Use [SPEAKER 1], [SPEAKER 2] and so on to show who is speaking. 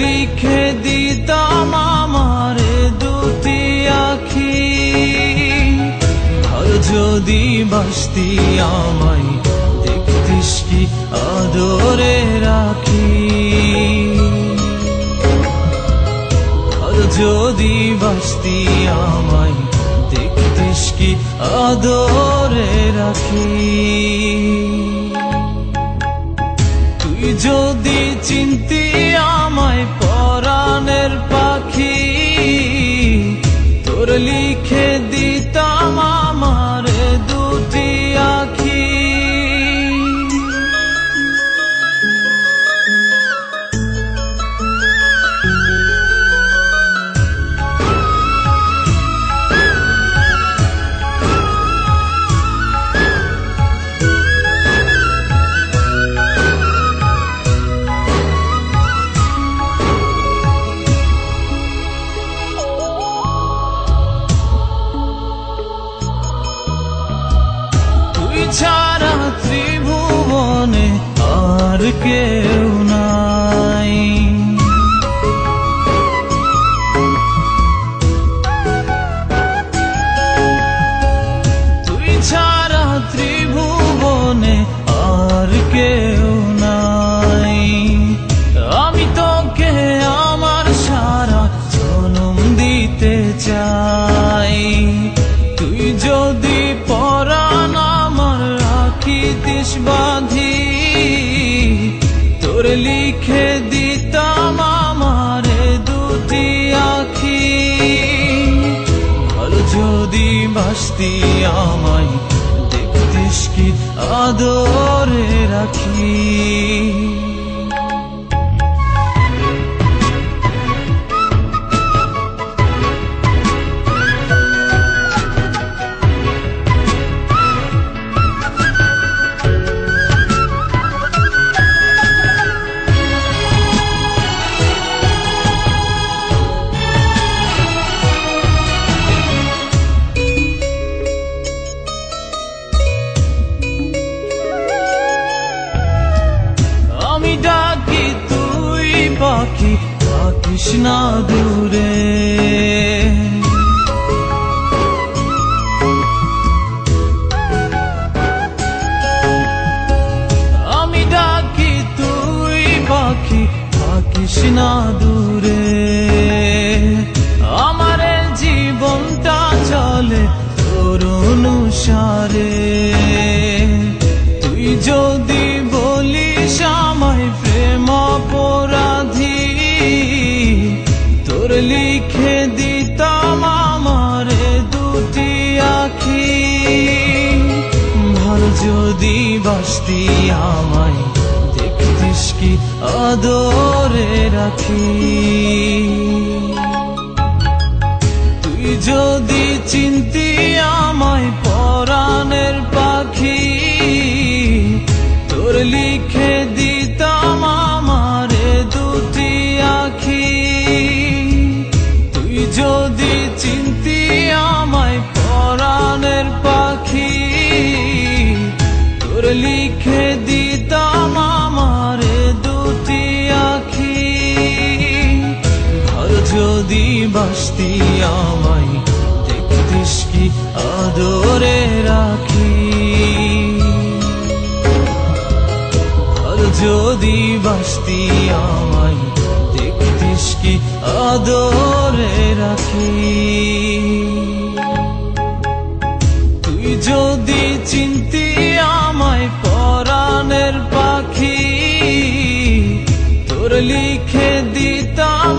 [SPEAKER 1] লিখে দিতাম আমার দুটি আখি। আর যদি বাসতি আমায় দেখতিস কি আদরে রাখি। আর যদি বাসতি আমায় দেখতিস কি আদরে রাখি। তুই যদি চিনতি আমায় পরাণের পাখি, তোর লিখে দিতাম আমার দুটি আখি। ছাড়া ত্রিভুবনে আর কেউ নাই। তুই ছাড়া ত্রিভুবনে আর কেউ নাই। আমি তোকে আমার সারা জনম দিতে চাই। তুই যদি পরাণ রাখিতিস বাঁধি, তোর লিখে দিতাম আমার দুটি আখি। ভালো যদি বাসতি আমায় দেখতিস কি আদরে রাখি। ডাকি তুই পাখি থাকিস না দূরে। আমি ডাকি তুই পাখি থাকিস না দূরে। আমার জীবনটা চলে তোর অনুসারে। তুই যদি বলিস আমায় প্রেম অপরাধী, তোর লিখে দিতাম আমার দুটি আখি। ভালো যদি বাসতি আমায় দেখতিস কি আদরে রাখি। তুই যদি চিনতি আমায় পরাণের পাখি, তোর লিখে দিতাম আমার দুটি আখি। তুই যদি চিনতি আমায় পরাণের পাখি, তোর লিখে দিতাম আমার দুটি আখি। আর যদি বাসতি আমায় দেখতিস কি আদরে রাখি। যদি বাসতি আমায় দেখতিস কি আদরে রাখি। তুই যদি চিনতি আমায় পরাণের পাখি, তোর লিখে দিতাম